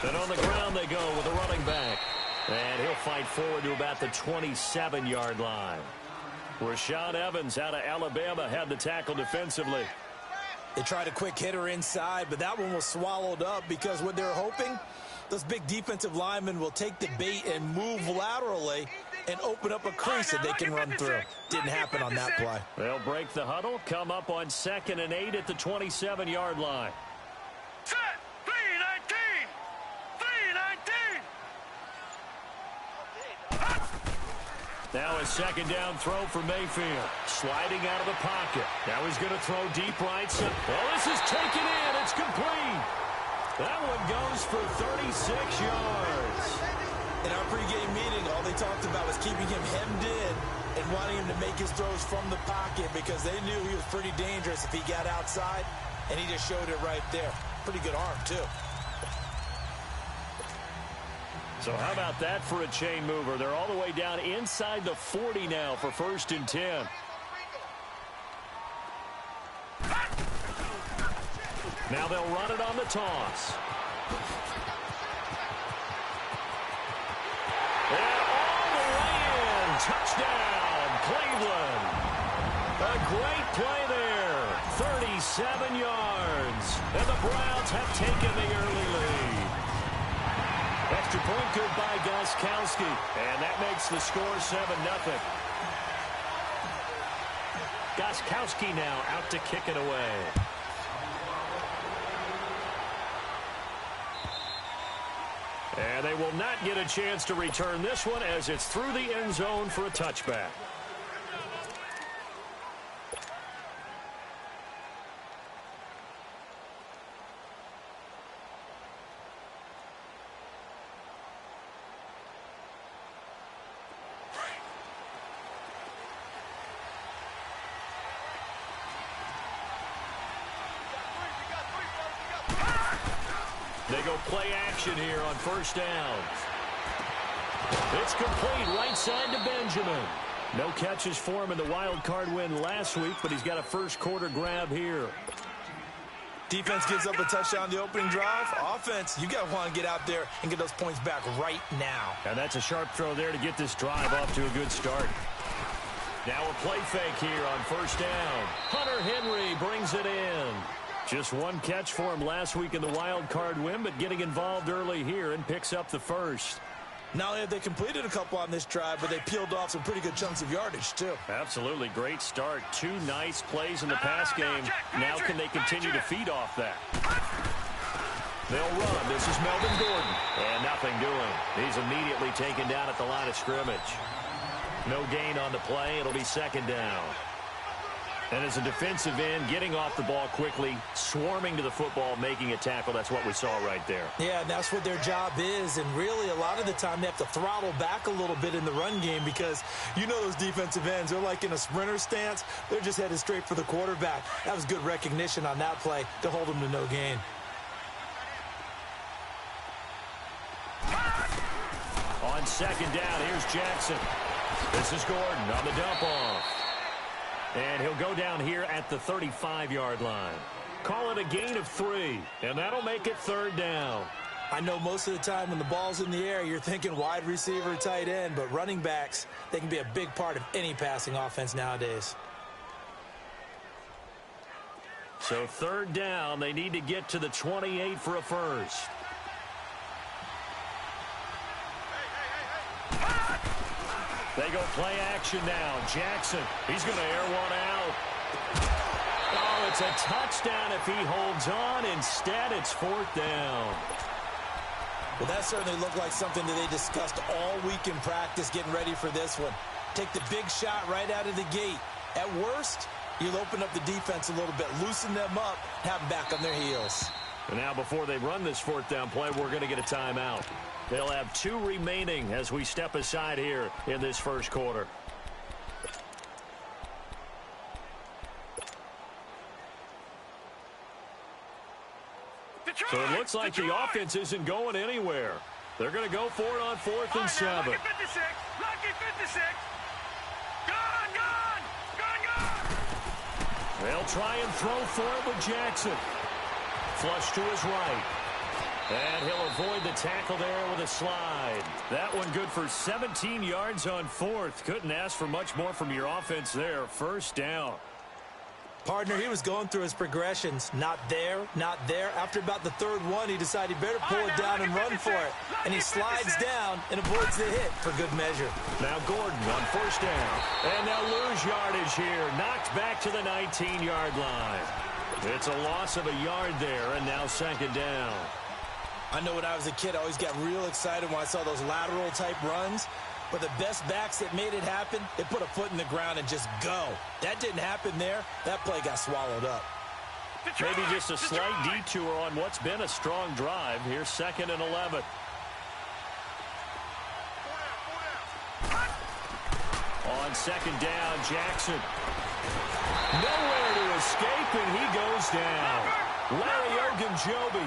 And on the ground they go with a running back. And he'll fight forward to about the 27-yard line. Rashaan Evans out of Alabama had the tackle defensively. They tried a quick hitter inside, but that one was swallowed up because what they're hoping, those big defensive linemen will take the bait and move laterally and open up a crease that they can run through. Didn't happen on that play. They'll break the huddle, come up on 2nd and 8 at the 27-yard line. Set, 3-19, 3-19. Now a second down throw for Mayfield. Sliding out of the pocket. Now he's going to throw deep right side. Well, this is taken in. It's complete. That one goes for 36 yards. In our pregame meeting, all they talked about was keeping him hemmed in and wanting him to make his throws from the pocket because they knew he was pretty dangerous if he got outside, and he just showed it right there. Pretty good arm, too. So how about that for a chain mover? They're all the way down inside the 40 now for 1st and 10. Now they'll run it on the toss. And all the way in. Touchdown, Cleveland. A great play there. 37 yards. And the Browns have taken the early lead. Extra point good by Gostkowski. And that makes the score 7-0. Gostkowski now out to kick it away. And they will not get a chance to return this one as it's through the end zone for a touchback. They go play action here on 1st down. It's complete right side to Benjamin. No catches for him in the wild card win last week, but he's got a first quarter grab here. Defense gives up a touchdown the opening drive. Offense, you got to want to get out there and get those points back right now. And that's a sharp throw there to get this drive off to a good start. Now a play fake here on 1st down. Hunter Henry brings it in. Just one catch for him last week in the wild card win, but getting involved early here and picks up the first. Not only have they completed a couple on this drive, but they peeled off some pretty good chunks of yardage, too. Absolutely. Great start. 2 nice plays in the pass game. Now can they continue to feed off that? They'll run. This is Melvin Gordon. And nothing doing. He's immediately taken down at the line of scrimmage. No gain on the play. It'll be 2nd down. And as a defensive end, getting off the ball quickly, swarming to the football, making a tackle, that's what we saw right there. Yeah, and that's what their job is. And really, a lot of the time, they have to throttle back a little bit in the run game because you know those defensive ends, they're like in a sprinter stance. They're just headed straight for the quarterback. That was good recognition on that play to hold them to no gain. On 2nd down, here's Jackson. This is Gordon on the dump off. And he'll go down here at the 35-yard line. Call it a gain of 3, and that'll make it 3rd down. I know most of the time when the ball's in the air, you're thinking wide receiver, tight end, but running backs, they can be a big part of any passing offense nowadays. So 3rd down, they need to get to the 28 for a first. They go play action now. Jackson, he's going to air one out. Oh, it's a touchdown if he holds on. Instead, it's 4th down. Well, that certainly looked like something that they discussed all week in practice getting ready for this one. Take the big shot right out of the gate. At worst, you'll open up the defense a little bit, loosen them up, have them back on their heels. And now before they run this 4th down play, we're going to get a timeout. They'll have 2 remaining as we step aside here in this first quarter. So it looks like the offense isn't going anywhere. They're going to go for it on 4th and 7. Lucky 56. Lucky 56. Gone, gone. Gone, gone. They'll try and throw for it with Jackson. Flush to his right. And he'll avoid the tackle there with a slide. That one good for 17 yards on fourth. Couldn't ask for much more from your offense there. First down. Partner, he was going through his progressions. Not there, not there. After about the third one, he decided he better pull it down and run for it. And he slides down and avoids the hit for good measure. Now Gordon on first down. And they'll lose yardage here. Knocked back to the 19-yard line. It's a loss of a yard there, and now second down. I know when I was a kid, I always got real excited when I saw those lateral-type runs. But the best backs that made it happen, they put a foot in the ground and just go. That didn't happen there. That play got swallowed up. Maybe just a slight detour on what's been a strong drive. Here's 2nd and 11. On second down, Jackson. Nowhere to escape, and he goes down. Larry Ogunjobi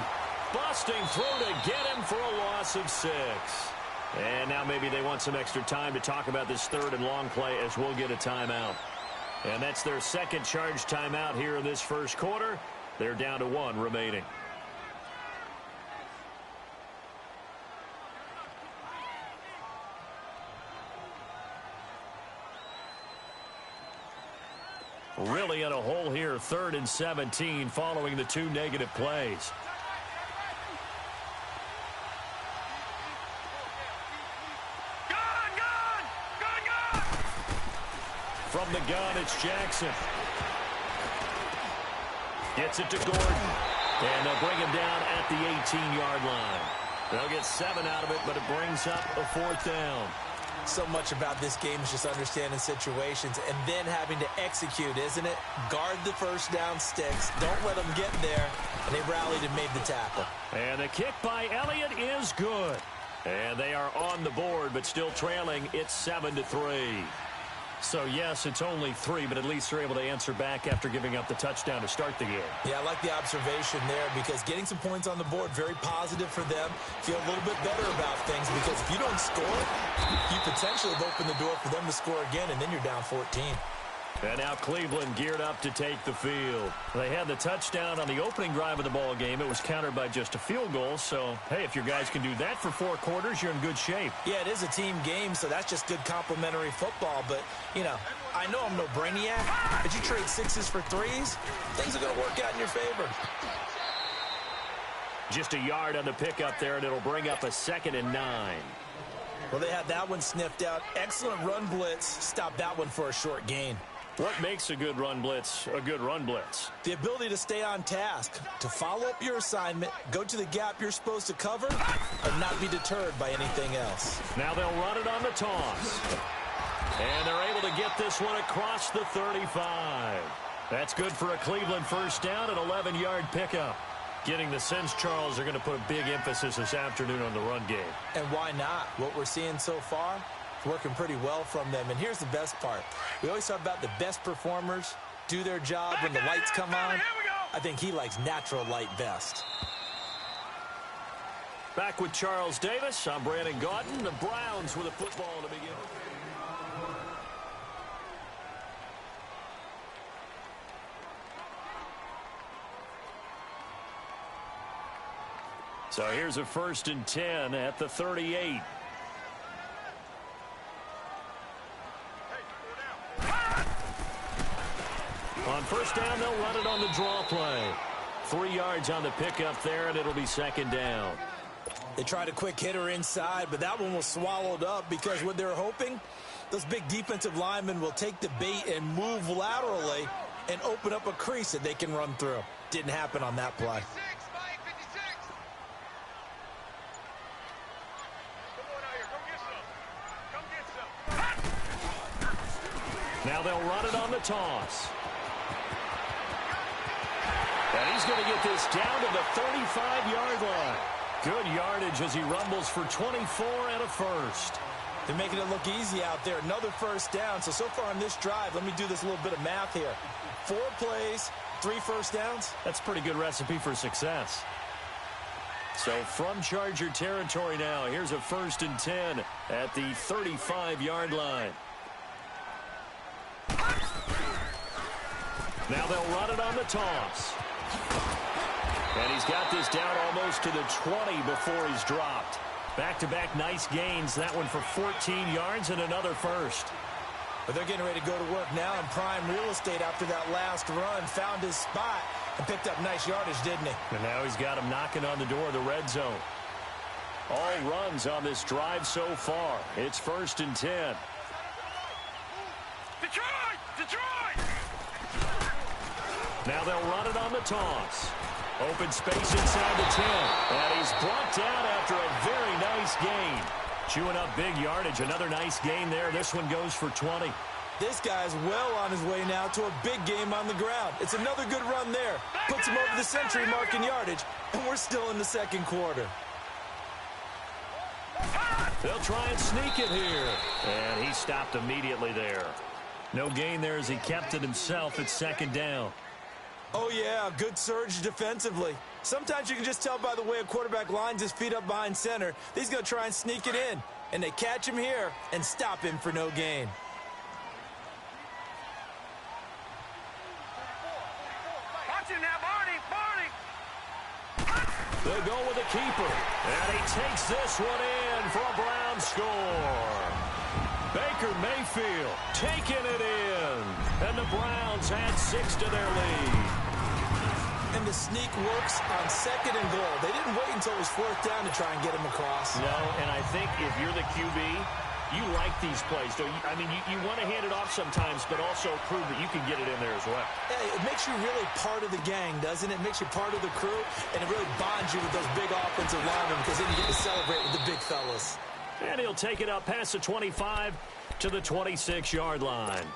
busting through to get him for a loss of 6. And now maybe they want some extra time to talk about this third and long play as we'll get a timeout. And that's their second charge timeout here in this first quarter. They're down to 1 remaining. Really in a hole here, 3rd and 17 following the 2 negative plays. From the gun, it's Jackson. Gets it to Gordon. And they'll bring him down at the 18-yard line. They'll get 7 out of it, but it brings up a 4th down. So much about this game is just understanding situations and then having to execute, isn't it? Guard the first down sticks. Don't let them get there. And they rallied and made the tackle. And the kick by Elliott is good. And they are on the board, but still trailing. It's 7-3. So, yes, it's only 3, but at least they're able to answer back after giving up the touchdown to start the game. Yeah, I like the observation there because getting some points on the board, very positive for them. Feel a little bit better about things because if you don't score, you potentially have opened the door for them to score again, and then you're down 14. And now Cleveland geared up to take the field. They had the touchdown on the opening drive of the ball game. It was countered by just a field goal. So, hey, if your guys can do that for 4 quarters, you're in good shape. Yeah, it is a team game, so that's just good complimentary football. But, you know, I know I'm no brainiac, but you trade 6s for 3s, things are going to work out in your favor. Just a yard on the pickup there, and it'll bring up a 2nd and 9. Well, they had that one sniffed out. Excellent run blitz. Stop that one for a short gain. What makes a good run blitz a good run blitz? The ability to stay on task, to follow up your assignment, go to the gap you're supposed to cover, and not be deterred by anything else. Now they'll run it on the toss. And they're able to get this one across the 35. That's good for a Cleveland first down, an 11-yard pickup. Getting the sense, Charles, are going to put a big emphasis this afternoon on the run game. And why not? What we're seeing so far, working pretty well from them. And here's the best part. We always talk about the best performers do their job when the lights come on. I think he likes natural light best. Back with Charles Davis. I'm Brandon Gaudin. The Browns with a football to begin. So here's a 1st and 10 at the 38. On first down, they'll run it on the draw play. 3 yards on the pickup there, and it'll be 2nd down. They tried a quick hitter inside, but that one was swallowed up because what they're hoping, those big defensive linemen will take the bait and move laterally and open up a crease that they can run through. Didn't happen on that play. Now they'll run it on the toss. And he's going to get this down to the 35-yard line. Good yardage as he rumbles for 24 and a first. They're making it look easy out there. Another first down. So far on this drive, let me do this little bit of math here. 4 plays, 3 first downs. That's a pretty good recipe for success. So from Charger territory now, here's a 1st and 10 at the 35-yard line. Now they'll run it on the toss. And he's got this down almost to the 20 before he's dropped. Back-to-back nice gains. That one for 14 yards and another first. But they're getting ready to go to work now in prime real estate after that last run. Found his spot and picked up nice yardage, didn't he? And now he's got him knocking on the door of the red zone. All runs on this drive so far. It's 1st and 10. Detroit! Detroit! Now they'll run it on the toss. Open space inside the 10. And he's brought down after a very nice gain. Chewing up big yardage. Another nice gain there. This one goes for 20. This guy's well on his way now to a big game on the ground. It's another good run there. Puts him over the century mark in yardage. And we're still in the second quarter. They'll try and sneak it here. And he stopped immediately there. No gain there as he kept it himself at 2nd down. Oh, yeah, good surge defensively. Sometimes you can just tell by the way a quarterback lines his feet up behind center. He's going to try and sneak it in. And they catch him here and stop him for no gain. Watch him now, Barney! Barney! They'll go with the keeper. And he takes this one in for a Brown score. Baker Mayfield taking it in. And the Browns add 6 to their lead. And the sneak works on 2nd and goal. They didn't wait until it was 4th down to try and get him across. No, and I think if you're the QB, you like these plays. Don't you? I mean, you want to hand it off sometimes, but also prove that you can get it in there as well. Hey, it makes you really part of the gang, doesn't it? It makes you part of the crew, and it really bonds you with those big offensive linemen because then you get to celebrate with the big fellas. And he'll take it up past the 25 to the 26-yard line.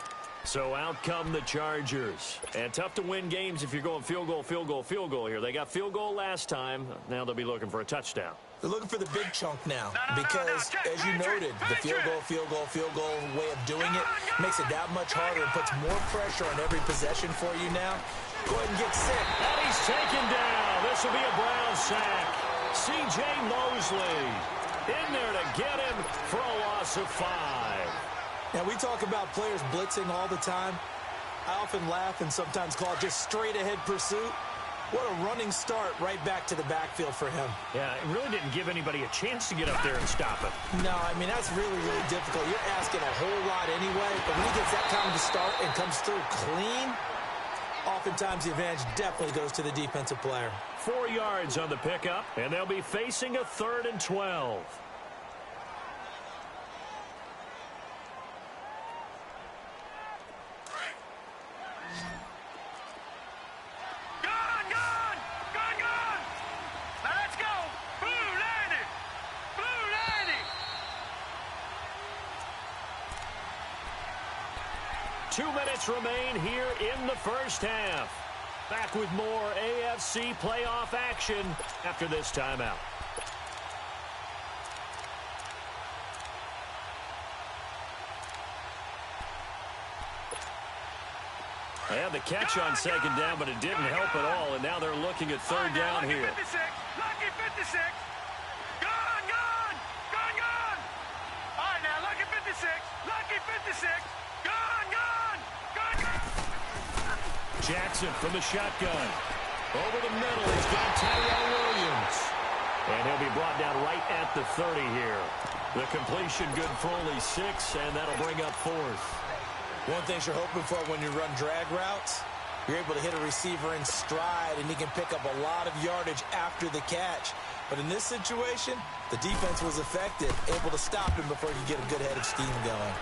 So out come the Chargers. And tough to win games if you're going field goal, field goal, field goal here. They got field goal last time. Now they'll be looking for a touchdown. They're looking for the big chunk now because, as you noted, the field goal way of doing it makes it that much harder and puts more pressure on every possession for you now. Go ahead and get set. And he's taken down. This will be a Brown sack. C.J. Mosley in there to get him for a loss of 5. Now, we talk about players blitzing all the time. I often laugh and sometimes call it just straight-ahead pursuit. What a running start right back to the backfield for him. Yeah, it really didn't give anybody a chance to get up there and stop him. No, I mean, that's really, really difficult. You're asking a whole lot anyway, but when he gets that kind of start and comes through clean, oftentimes the advantage definitely goes to the defensive player. 4 yards on the pickup, and they'll be facing a 3rd and 12. Now let's go! Blue 90! Blue 90! 2 minutes remain here in the first half. Back with more AFC playoff action after this timeout. They had the catch on 2nd down, but it didn't help at all, and now they're looking at 3rd down here. Lucky 56! Gone! Gone! Gone! Gone! All right, now, lucky 56! Lucky 56! Gone! Gone! Gone! Gone! Jackson from the shotgun. Over the middle, he's got Tyrell Williams. And he'll be brought down right at the 30 here. The completion good for only 6, and that'll bring up 4th. One thing you're hoping for when you run drag routes, you're able to hit a receiver in stride, and he can pick up a lot of yardage after the catch. But in this situation, the defense was effective, able to stop him before he could get a good head of steam going.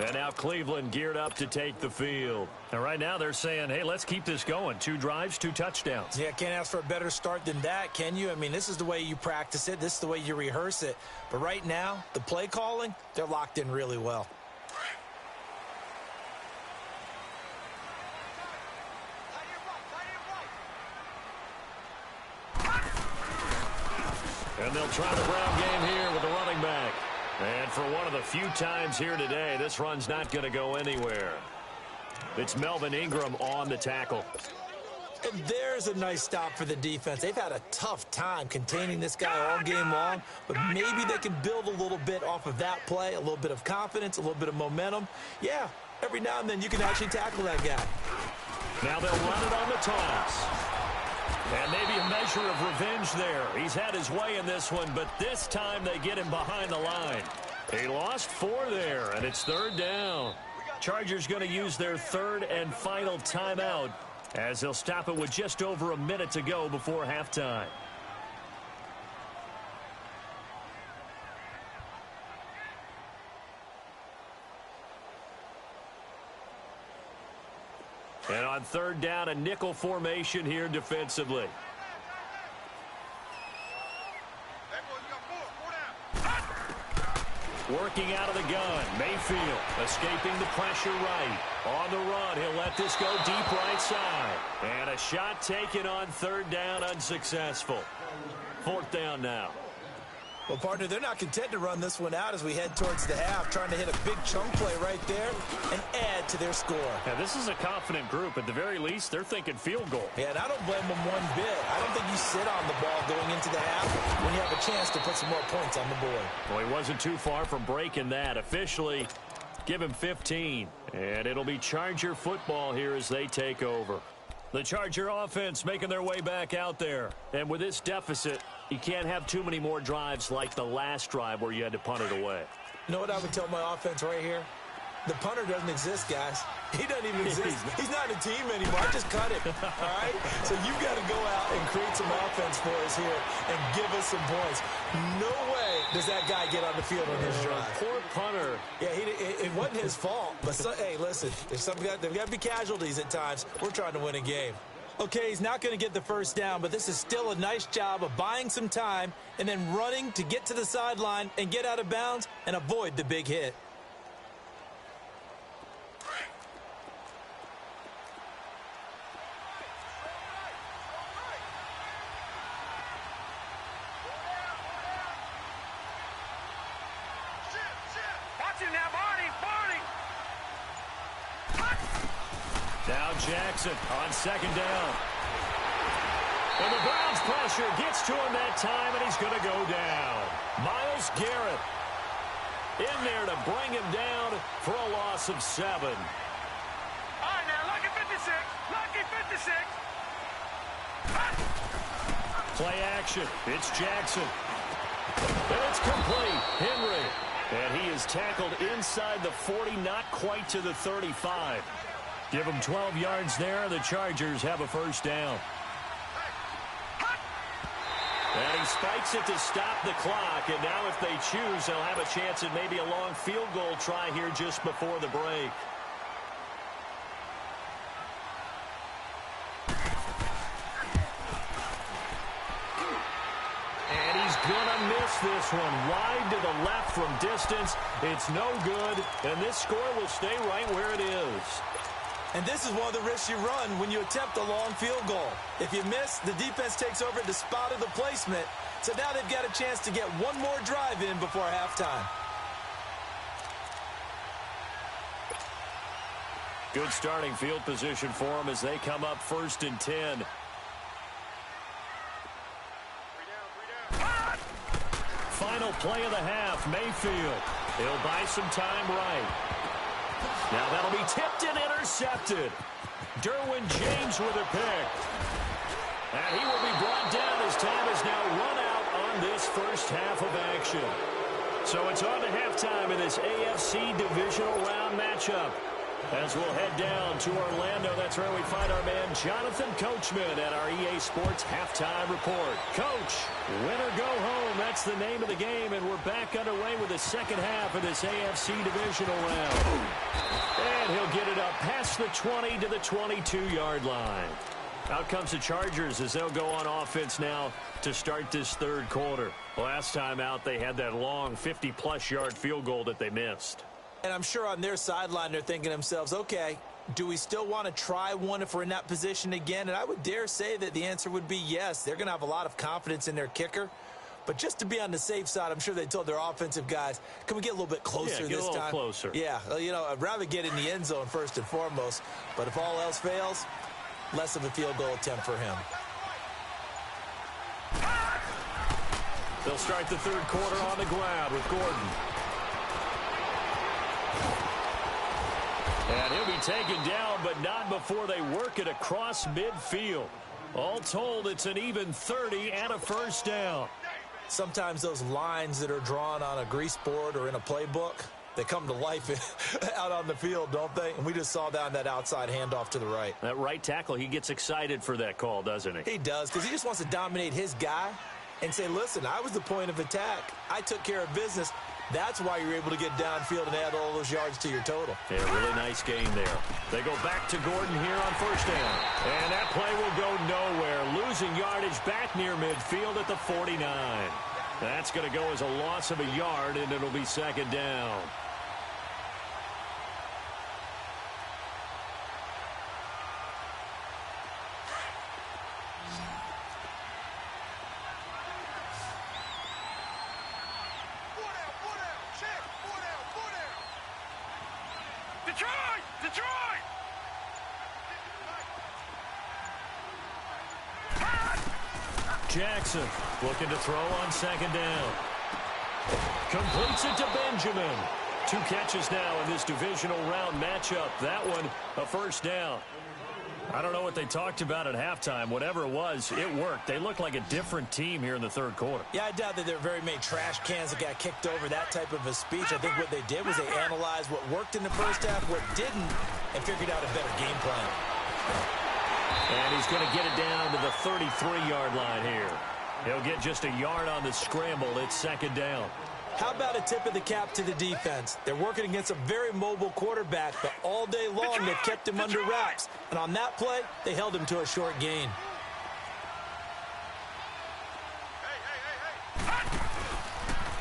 And now Cleveland geared up to take the field. And right now they're saying, hey, let's keep this going. 2 drives, 2 touchdowns. Yeah, can't ask for a better start than that, can you? I mean, this is the way you practice it. This is the way you rehearse it. But right now, the play calling, they're locked in really well. And they'll try the ground game here with the running back. And for one of the few times here today, this run's not going to go anywhere. It's Melvin Ingram on the tackle. And there's a nice stop for the defense. They've had a tough time containing this guy all game long, but maybe they can build a little bit off of that play, a little bit of confidence, a little bit of momentum. Yeah, every now and then you can actually tackle that guy. Now they'll run it on the toss. And maybe a measure of revenge there. He's had his way in this one, but this time they get him behind the line. He lost 4 there, and it's 3rd down. Chargers going to use their 3rd and final timeout as they'll stop it with just over a minute to go before halftime. And on 3rd down, a nickel formation here defensively. Working out of the gun, Mayfield escaping the pressure right. On the run, he'll let this go deep right side. And a shot taken on 3rd down, unsuccessful. 4th down now. Well, partner, they're not content to run this one out as we head towards the half, trying to hit a big chunk play right there and add to their score. Now, this is a confident group. At the very least, they're thinking field goal. Yeah, and I don't blame them one bit. I don't think you sit on the ball going into the half when you have a chance to put some more points on the board. Well, he wasn't too far from breaking that. Officially, give him 15. And it'll be Charger football here as they take over. The Charger offense making their way back out there. And with this deficit, you can't have too many more drives like the last drive where you had to punt it away. You know what I would tell my offense right here? The punter doesn't exist, guys. He doesn't even exist. He's not a team anymore. Just cut it, all right? So you've got to go out and create some offense for us here and give us some points. No way does that guy get on the field on this drive. Poor punter. Yeah, it wasn't his fault. But, hey, listen, there's got to be casualties at times. We're trying to win a game. Okay, he's not going to get the 1st down, but this is still a nice job of buying some time and then running to get to the sideline and get out of bounds and avoid the big hit. Now Jackson on 2nd down. And the Browns pressure gets to him that time, and he's going to go down. Myles Garrett in there to bring him down for a loss of 7. All right, now, lucky 56. Lucky 56. Play action. It's Jackson. And it's complete. Henry. And he is tackled inside the 40, not quite to the 35. Give them 12 yards there. The Chargers have a 1st down. And he spikes it to stop the clock. And now if they choose, they'll have a chance at maybe a long field goal try here just before the break. And he's going to miss this one. Wide to the left from distance. It's no good. And this score will stay right where it is. And this is one of the risks you run when you attempt a long field goal. If you miss, the defense takes over the spot of the placement. So now they've got a chance to get one more drive in before halftime. Good starting field position for them as they come up 1st and 10. Final play of the half, Mayfield. He'll buy some time right. Now that'll be tipped and intercepted. Derwin James with a pick. And he will be brought down as time is now run out on this 1st half of action. So it's on to halftime in this AFC Divisional Round matchup. As we'll head down to Orlando, that's where we find our man Jonathan Coachman at our EA Sports Halftime Report. Coach, win or go home, that's the name of the game, and we're back underway with the 2nd half of this AFC Divisional Round. And he'll get it up past the 20 to the 22-yard line. Out comes the Chargers as they'll go on offense now to start this 3rd quarter. Last time out, they had that long 50-plus yard field goal that they missed. And I'm sure on their sideline they're thinking to themselves, okay, do we still want to try one if we're in that position again? And I would dare say that the answer would be yes. They're going to have a lot of confidence in their kicker. But just to be on the safe side, I'm sure they told their offensive guys, can we get a little bit closer this time? Get a little closer. Yeah, you know, I'd rather get in the end zone first and foremost. But if all else fails, less of a field goal attempt for him. They'll start the third quarter on the ground with Gordon. And he'll be taken down, but not before they work it across midfield. All told, it's an even 30 and a first down. Sometimes those lines that are drawn on a grease board or in a playbook, they come to life out on the field, don't they? And we just saw that on that outside handoff to the right. That right tackle, he gets excited for that call, doesn't he? He does, because he just wants to dominate his guy and say, listen, I was the point of attack. I took care of business. That's why you're able to get downfield and add all those yards to your total. Yeah, really nice game there. They go back to Gordon here on first down. And that play will go nowhere. Losing yardage back near midfield at the 49. That's going to go as a loss of a yard, and it'll be second down. Detroit! Jackson looking to throw on second down. Completes it to Benjamin. 2 catches now in this divisional round matchup. That one, a first down. I don't know what they talked about at halftime. Whatever it was, it worked. They look like a different team here in the third quarter. Yeah, I doubt that there are very many trash cans that got kicked over, that type of a speech. I think what they did was they analyzed what worked in the first half, what didn't, and figured out a better game plan. And he's going to get it down to the 33-yard line here. He'll get just a yard on the scramble. It's second down. How about a tip of the cap to the defense? They're working against a very mobile quarterback, but all day long they've kept him under wraps. And on that play, they held him to a short gain.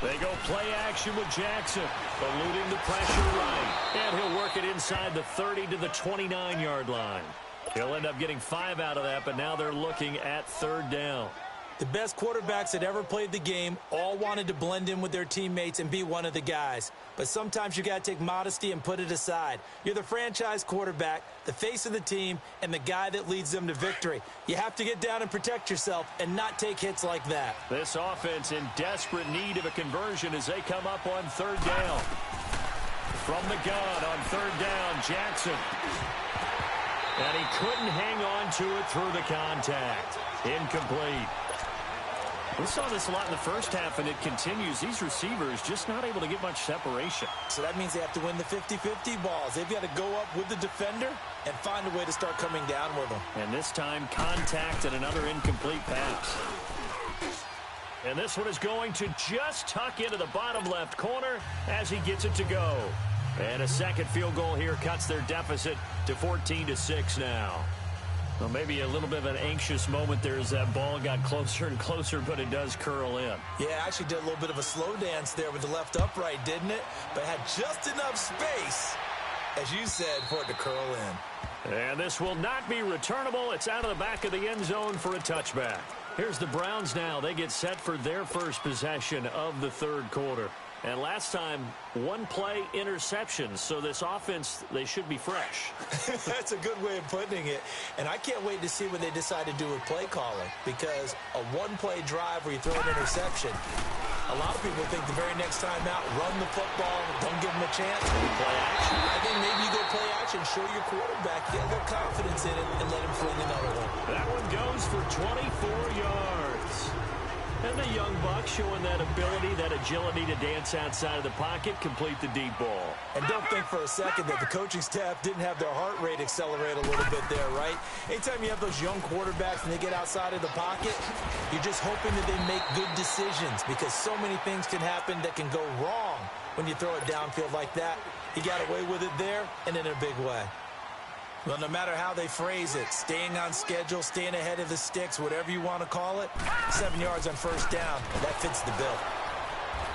They go play action with Jackson, eluding the pressure right. And he'll work it inside the 30 to the 29-yard line. He'll end up getting 5 out of that, but now they're looking at third down. The best quarterbacks that ever played the game all wanted to blend in with their teammates and be one of the guys. But sometimes you got to take modesty and put it aside. You're the franchise quarterback, the face of the team, and the guy that leads them to victory. You have to get down and protect yourself and not take hits like that. This offense in desperate need of a conversion as they come up on third down. From the gun on third down, Jackson. And he couldn't hang on to it through the contact. Incomplete. We saw this a lot in the first half, and it continues. These receivers just not able to get much separation. So that means they have to win the 50-50 balls. They've got to go up with the defender and find a way to start coming down with them. And this time, contact and another incomplete pass. And this one is going to just tuck into the bottom left corner as he gets it to go. And a second field goal here cuts their deficit to 14-6 now. Well, maybe a little bit of an anxious moment there as that ball got closer and closer, but it does curl in. Yeah, actually did a little bit of a slow dance there with the left upright, didn't it? But had just enough space, as you said, for it to curl in. And this will not be returnable. It's out of the back of the end zone for a touchback. Here's the Browns now. They get set for their first possession of the third quarter. And last time, 1-play interceptions. So this offense, they should be fresh. That's a good way of putting it. And I can't wait to see what they decide to do with play calling. Because a 1-play drive where you throw an interception, a lot of people think the very next time out, run the football, don't give them a chance. Play action. I think maybe you go play action, show your quarterback, get a little confidence in it, and let him fling another one. That one goes for 24 yards. And the young buck showing that ability, that agility to dance outside of the pocket, complete the deep ball. And don't think for a second that the coaching staff didn't have their heart rate accelerate a little bit there, right? Anytime you have those young quarterbacks and they get outside of the pocket, you're just hoping that they make good decisions because so many things can happen that can go wrong when you throw it downfield like that. He got away with it there and in a big way. Well, no matter how they phrase it, staying on schedule, staying ahead of the sticks, whatever you want to call it, 7 yards on first down, that fits the bill.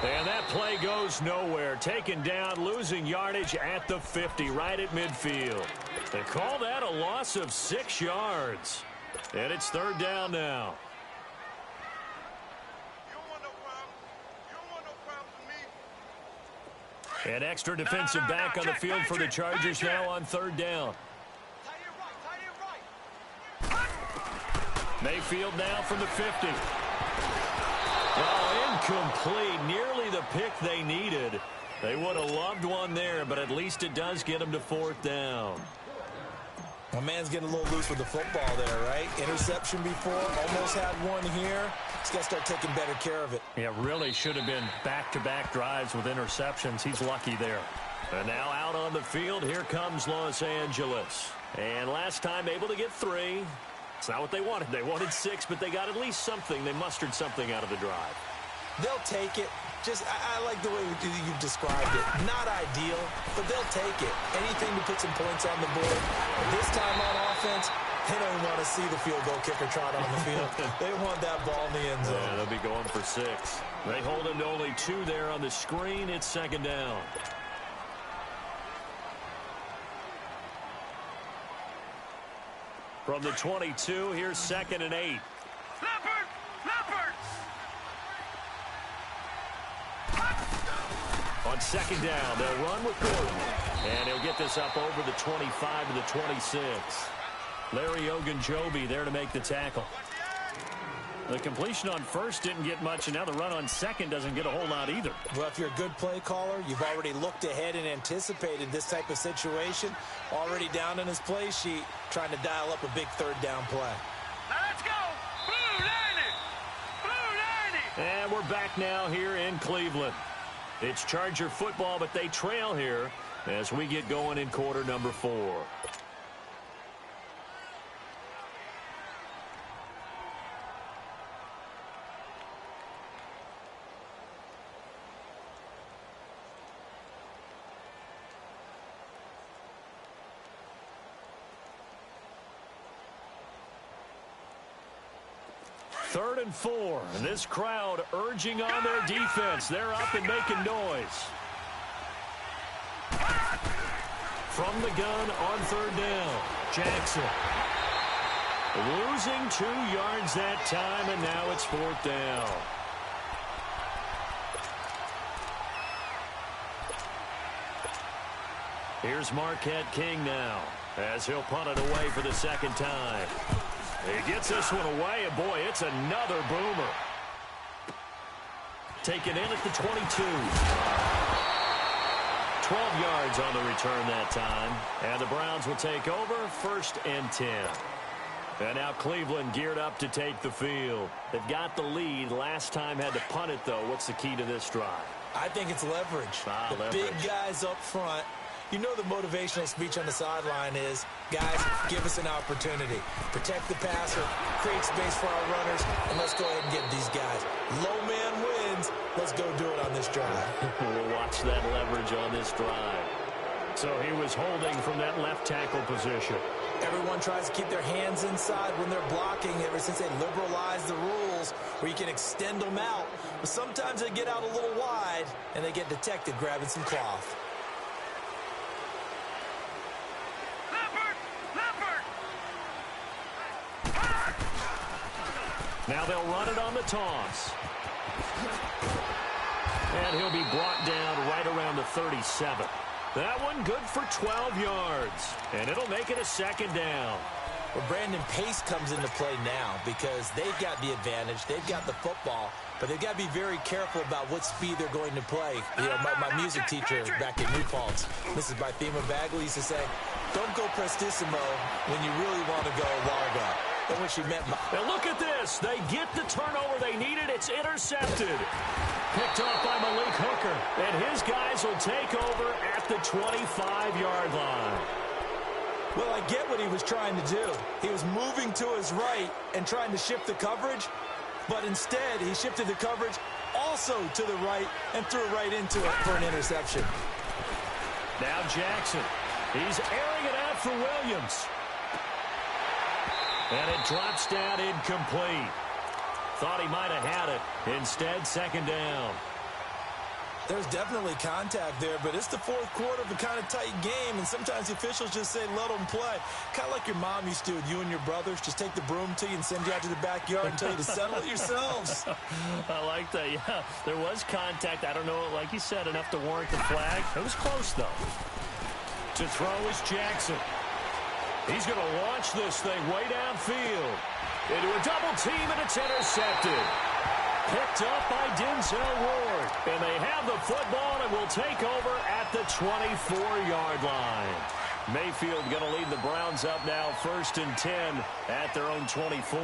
And that play goes nowhere. Taken down, losing yardage at the 50, right at midfield. They call that a loss of 6 yards. And it's third down now. An extra defensive back on the field for the Chargers now on third down. Mayfield now from the 50. Oh, incomplete. Nearly the pick they needed. They would have loved one there, but at least it does get them to 4th down. My man's getting a little loose with the football there, right? Interception before, almost had one here. He's got to start taking better care of it. Yeah, really should have been back-to-back drives with interceptions. He's lucky there. And now out on the field, here comes Los Angeles. And last time able to get 3. It's not what they wanted. They wanted 6, but they got at least something. They mustered something out of the drive. They'll take it. I like the way you described it. Not ideal, but they'll take it. Anything to put some points on the board. This time on offense, they don't want to see the field goal kicker trot on the field. They want that ball in the end zone. Yeah, they'll be going for 6. They hold him to only 2 there on the screen. It's 2nd down. From the 22, here's 2nd and 8. Leopard! Leopard! On 2nd down, they'll run with Gordon. And he'll get this up over the 25 to the 26. Larry Ogunjobi there to make the tackle. The completion on 1st didn't get much, and now the run on 2nd doesn't get a whole lot either. Well, if you're a good play caller, you've already looked ahead and anticipated this type of situation. Already down in his play sheet, trying to dial up a big 3rd down play. Now let's go! Blue 90! Blue 90! And we're back now here in Cleveland. It's Charger football, but they trail here as we get going in quarter number 4. Third and 4, and this crowd urging on their defense. They're up and making noise. From the gun on 3rd down, Jackson. Losing 2 yards that time, and now it's 4th down. Here's Marquette King now, as he'll punt it away for the 2nd time. He gets this one away, and boy, it's another boomer. Taken in at the 22. 12 yards on the return that time. And the Browns will take over 1st and 10. And now Cleveland geared up to take the field. They've got the lead. Last time had to punt it, though. What's the key to this drive? I think it's leverage. Leverage. Big guys up front. You know the motivational speech on the sideline is, guys, give us an opportunity. Protect the passer, create space for our runners, and let's go ahead and get these guys. Low man wins. Let's go do it on this drive. We'll watch that leverage on this drive. So he was holding from that left tackle position. Everyone tries to keep their hands inside when they're blocking ever since they liberalized the rules where you can extend them out. But sometimes they get out a little wide, and they get detected grabbing some cloth. Now they'll run it on the toss. And he'll be brought down right around the 37. That one good for 12 yards. And it'll make it a 2nd down. Well, Brandon, pace comes into play now because they've got the advantage. They've got the football. But they've got to be very careful about what speed they're going to play. You know, my music teacher back in New Paltz, Mrs. Bythema Bagley, used to say, don't go prestissimo when you really want to go largo. That's what she meant by. And look at this. They get the turnover they needed. It's intercepted. Picked off by Malik Hooker. And his guys will take over at the 25-yard line. Well, I get what he was trying to do. He was moving to his right and trying to shift the coverage. But instead, he shifted the coverage also to the right and threw it right into it for an interception. Now Jackson. He's airing it out for Williams. And it drops down incomplete. Thought he might have had it. Instead, 2nd down. There's definitely contact there, but it's the 4th quarter of a kind of tight game, and sometimes the officials just say, let them play. Kind of like your mom used to with you and your brothers. Just take the broom to you and send you out to the backyard and tell you to settle it yourselves. I like that, yeah. There was contact. I don't know, like you said, enough to warrant the flag. It was close, though. To throw is Jackson. He's going to launch this thing way downfield. Into a double team, and it's intercepted. Picked up by Denzel Ward. And they have the football and will take over at the 24-yard line. Mayfield going to lead the Browns up now 1st and 10 at their own 24.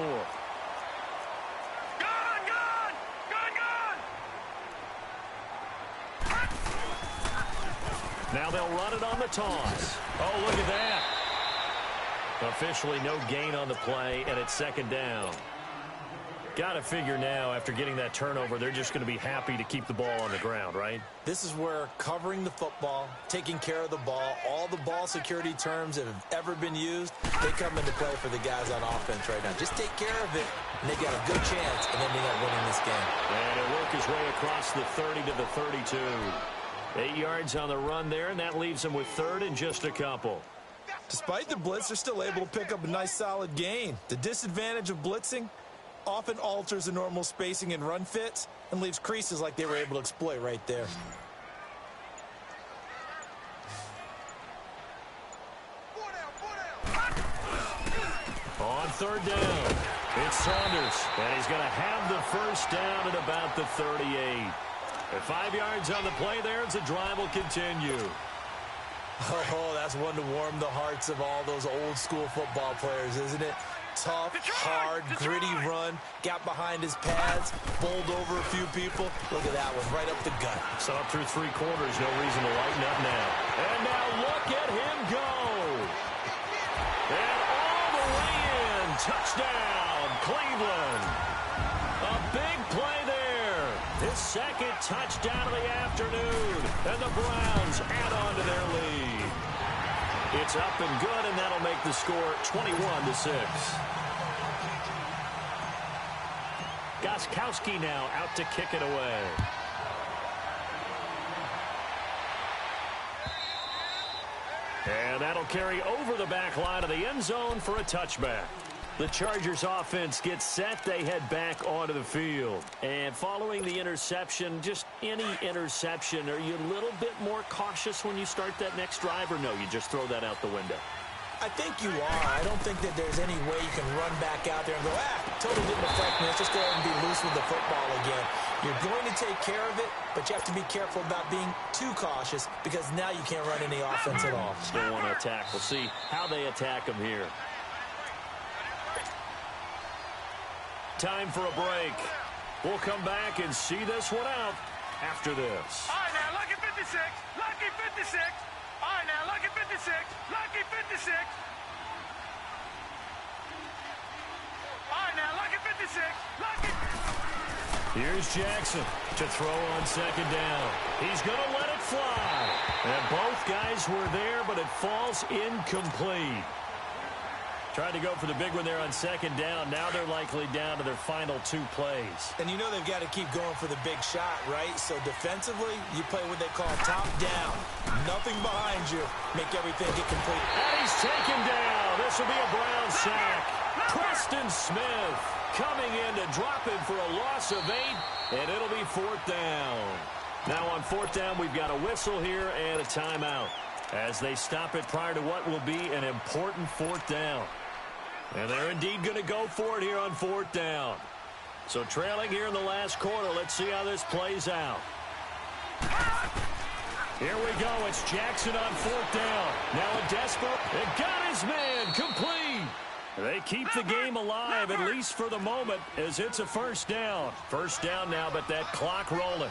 Now they'll run it on the toss. Oh, look at that. Officially no gain on the play, and it's 2nd down. Got to figure now, after getting that turnover, they're just going to be happy to keep the ball on the ground, right? This is where covering the football, taking care of the ball, all the ball security terms that have ever been used, they come into play for the guys on offense right now. Just take care of it, and they got a good chance of ending up winning this game. And he'll work his way across the 30 to the 32. 8 yards on the run there, and that leaves them with 3rd and just a couple. Despite the blitz, they're still able to pick up a nice, solid gain. The disadvantage of blitzing often alters the normal spacing and run fits and leaves creases like they were able to exploit right there. On 3rd down, it's Saunders, and he's going to have the 1st down at about the 38. At 5 yards on the play there, as the drive will continue. Oh, that's one to warm the hearts of all those old-school football players, isn't it? Tough, hard, gritty run, got behind his pads, bowled over a few people. Look at that one, right up the gut. So up through 3 quarters, no reason to lighten up now. And now look at him go. And all the way in. Touchdown, Cleveland. A big play there. His 2nd touchdown of the afternoon. And the Browns add on to their lead. It's up and good, and that'll make the score 21-6. Gostkowski now out to kick it away. And that'll carry over the back line of the end zone for a touchback. The Chargers offense gets set. They head back onto the field. And following the interception, just any interception, are you a little bit more cautious when you start that next drive, or no, you just throw that out the window? I think you are. I don't think that there's any way you can run back out there and go, totally didn't affect me. Let's just go ahead and be loose with the football again. You're going to take care of it, but you have to be careful about being too cautious because now you can't run any offense at all. Still want to attack. We'll see how they attack them here. Time for a break. We'll come back and see this one out after this. All right, now, lucky 56. Lucky 56. All right, now, lucky 56. Lucky 56. All right, now, lucky 56. Lucky. Here's Jackson to throw on 2nd down. He's going to let it fly. And both guys were there, but it falls incomplete. Tried to go for the big one there on 2nd down. Now they're likely down to their final 2 plays. And you know they've got to keep going for the big shot, right? So defensively, you play what they call top down. Nothing behind you. Make everything get complete. And he's taken down. This will be a Brown sack. Preston Smith coming in to drop him for a loss of 8, and it'll be 4th down. Now on 4th down, we've got a whistle here and a timeout as they stop it prior to what will be an important 4th down. And they're indeed going to go for it here on 4th down. So trailing here in the last quarter. Let's see how this plays out. Here we go. It's Jackson on 4th down. Now a desperate. It got his man complete. They keep the game alive, at least for the moment, as it's a 1st down. 1st down now, but that clock rolling.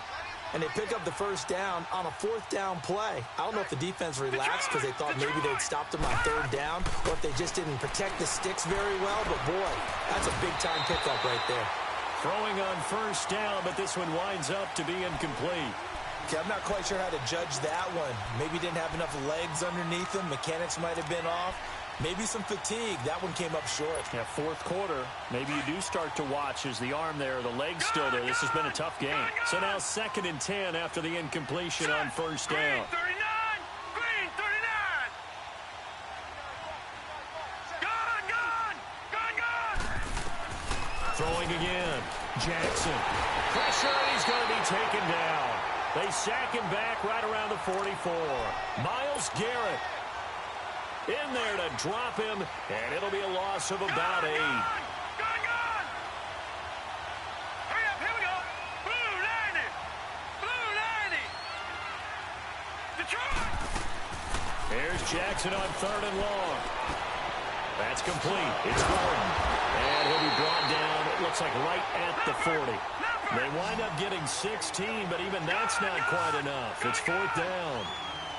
And they pick up the 1st down on a 4th down play. I don't know if the defense relaxed because they thought maybe they'd stopped them on 3rd down, or if they just didn't protect the sticks very well. But, boy, that's a big-time pickup right there. Throwing on 1st down, but this one winds up to be incomplete. Okay, I'm not quite sure how to judge that one. Maybe didn't have enough legs underneath him. Mechanics might have been off. Maybe some fatigue. That one came up short. Yeah, 4th quarter. Maybe you do start to watch as the arm there, the leg's still there. This has been a tough game. So now 2nd and 10 after the incompletion on 1st down. Green 39. Gone. Throwing again. Jackson. Pressure, and he's going to be taken down. They sack him back right around the 44. Myles Garrett in there to drop him, and it'll be a loss of about 8. Here's Jackson on 3rd and long. That's complete. It's Gordon. And he'll be brought down, it looks like right at the 40. They wind up getting 16, but even that's not quite enough. It's 4th down.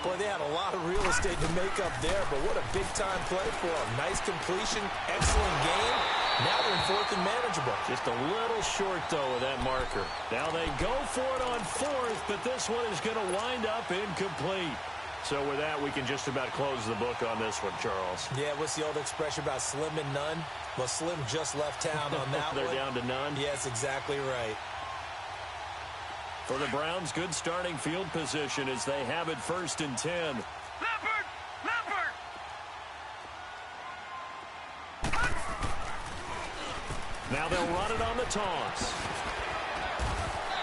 Boy, they had a lot of real estate to make up there, but what a big-time play for them. Nice completion, excellent game. Now they're in 4th and manageable. Just a little short, though, of that marker. Now they go for it on 4th, but this one is going to wind up incomplete. So with that, we can just about close the book on this one, Charles. Yeah, what's the old expression about slim and none? Well, Slim just left town on that They're one. down to none? Yes, exactly right. For the Browns, good starting field position as they have it 1st and 10. Leopard! Leopard! Now they'll run it on the toss.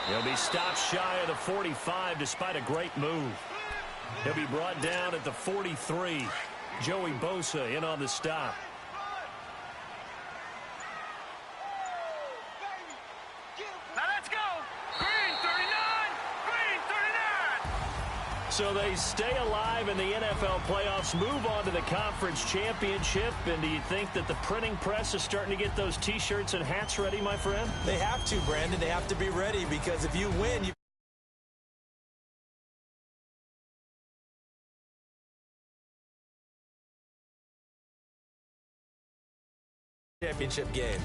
He'll be stopped shy of the 45 despite a great move. He'll be brought down at the 43. Joey Bosa in on the stop. Now let's go! Green 39! Green 39! So they stay alive in the NFL playoffs, move on to the conference championship. And do you think that the printing press is starting to get those T-shirts and hats ready, my friend? They have to, Brandon. They have to be ready because if you win, you championship game.